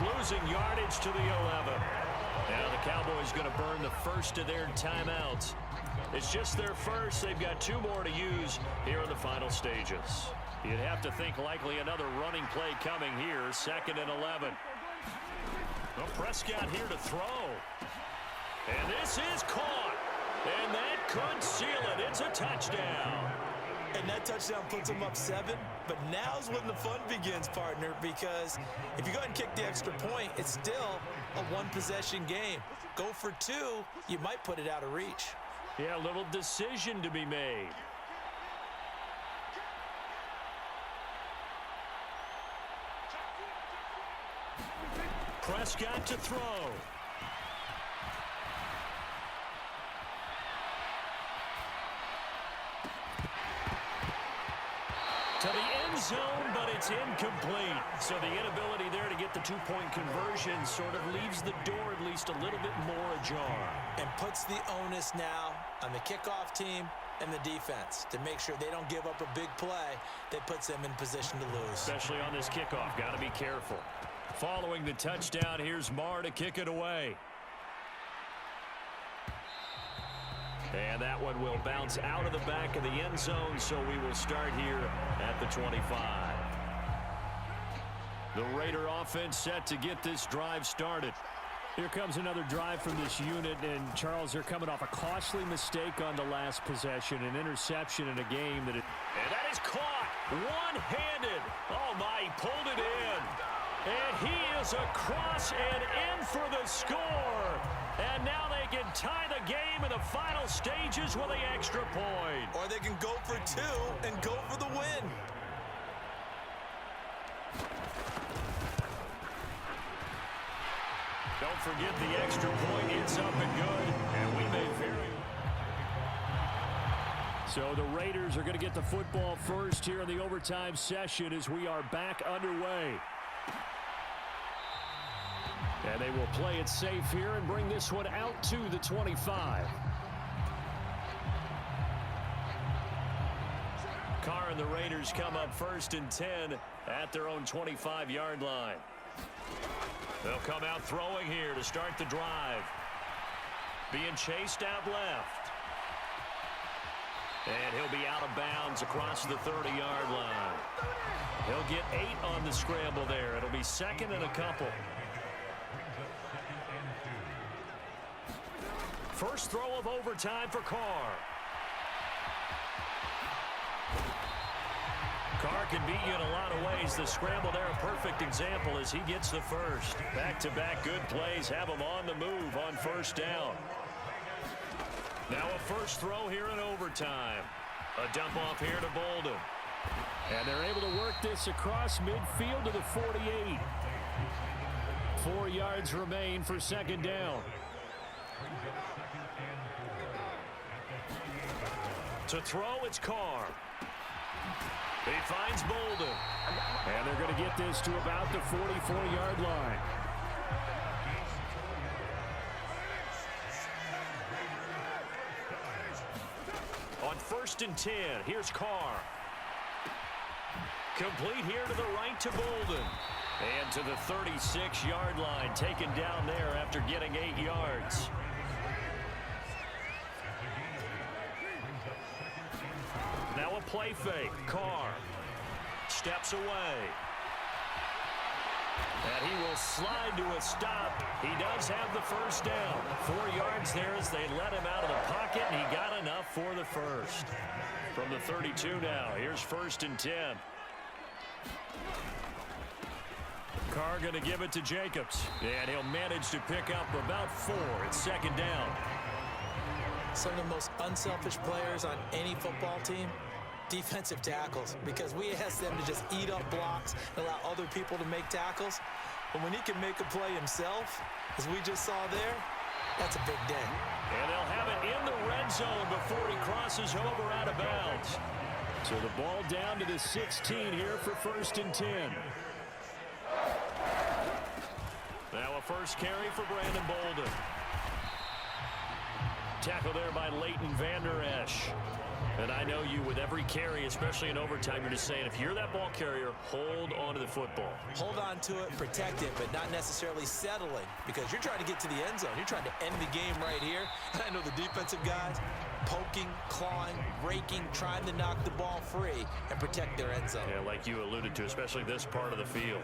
He's losing yardage to the 11. Now the Cowboys going to burn the first of their timeouts. It's just their first. They've got 2 more to use here in the final stages. You'd have to think likely another running play coming here, 2nd and 11. Well, Prescott here to throw. And this is caught. And that could seal it. It's a touchdown. And that touchdown puts them up 7. But now's when the fun begins, partner, because if you go ahead and kick the extra point, it's still a 1-possession game. Go for 2, you might put it out of reach. Yeah, a little decision to be made. Prescott to throw. To the end zone, but it's incomplete. So the inability there to get the 2-point conversion sort of leaves the door at least a little bit more ajar. And puts the onus now on the kickoff team and the defense to make sure they don't give up a big play that puts them in position to lose. Especially on this kickoff. Got to be careful. Following the touchdown, here's Marr to kick it away. And that one will bounce out of the back of the end zone, so we will start here at the 25. The Raider offense set to get this drive started. Here comes another drive from this unit, and Charles, they're coming off a costly mistake on the last possession, an interception in a game that... And that is caught one-handed. Oh, my, he pulled it in. And he is across and in for the score. And now they can tie the game in the final stages with the extra point. Or they can go for 2 and go for the win. Don't forget the extra point. It's up and good. And we may very... So the Raiders are going to get the football first here in the overtime session as we are back underway. And they will play it safe here and bring this one out to the 25. Carr and the Raiders come up 1st and 10 at their own 25-yard line. They'll come out throwing here to start the drive. Being chased out left. And he'll be out of bounds across the 30-yard line. He'll get 8 on the scramble there. It'll be 2nd and a couple. First throw of overtime for Carr. Carr can beat you in a lot of ways. The scramble there, a perfect example as he gets the first. Back-to-back good plays have him on the move on 1st down. Now a first throw here in overtime. A dump off here to Bolden. And they're able to work this across midfield to the 48. 4 yards remain for 2nd down. To throw, it's Carr. He finds Bolden. And they're going to get this to about the 44-yard line. On 1st and 10, here's Carr. Complete here to the right to Bolden. And to the 36-yard line, taken down there after getting 8 yards. Now a play fake. Carr steps away. And he will slide to a stop. He does have the first down. 4 yards there as they let him out of the pocket, and he got enough for the first. From the 32 now, here's 1st and 10. Carr going to give it to Jacobs. And he'll manage to pick up about 4. It's 2nd down. Some of the most unselfish players on any football team, defensive tackles, because we ask them to just eat up blocks and allow other people to make tackles. But when he can make a play himself, as we just saw there, that's a big day. And they'll have it in the red zone before he crosses over out of bounds. So the ball down to the 16 here for 1st and 10. Now a first carry for Brandon Bolden. Tackle there by Leighton Vander Esch. And I know you, with every carry, especially in overtime, you're just saying, if you're that ball carrier, hold on to the football. Hold on to it, protect it, but not necessarily settling, because you're trying to get to the end zone. You're trying to end the game right here. And I know the defensive guys poking, clawing, raking, trying to knock the ball free and protect their end zone. Yeah, like you alluded to, especially this part of the field.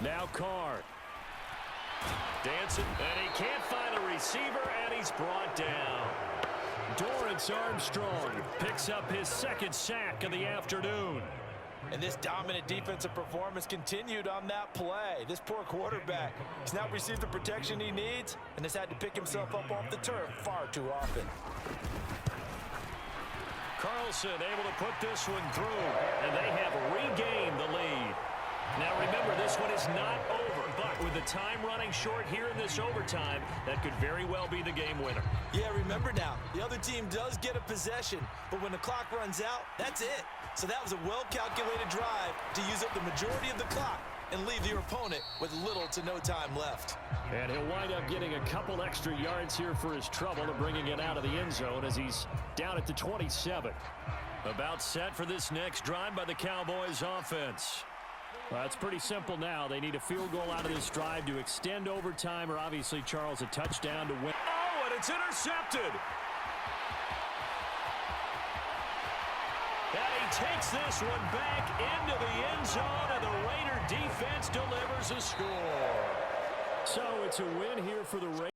Now Carr. Dancing, and he can't find a receiver, and he's brought down. Dorrance Armstrong picks up his second sack of the afternoon. And this dominant defensive performance continued on that play. This poor quarterback has not received the protection he needs and has had to pick himself up off the turf far too often. Carlson able to put this one through, and they have regained the lead. Now remember, this one is not over, but with the time running short here in this overtime, that could very well be the game winner. Yeah, remember now, the other team does get a possession, but when the clock runs out, that's it. So that was a well-calculated drive to use up the majority of the clock and leave your opponent with little to no time left. And he'll wind up getting a couple extra yards here for his trouble and bringing it out of the end zone as he's down at the 27. About set for this next drive by the Cowboys offense. Well, it's pretty simple now. They need a field goal out of this drive to extend overtime, or obviously, Charles, a touchdown to win. Oh, and it's intercepted. And he takes this one back into the end zone, and the Raider defense delivers a score. So it's a win here for the Raiders.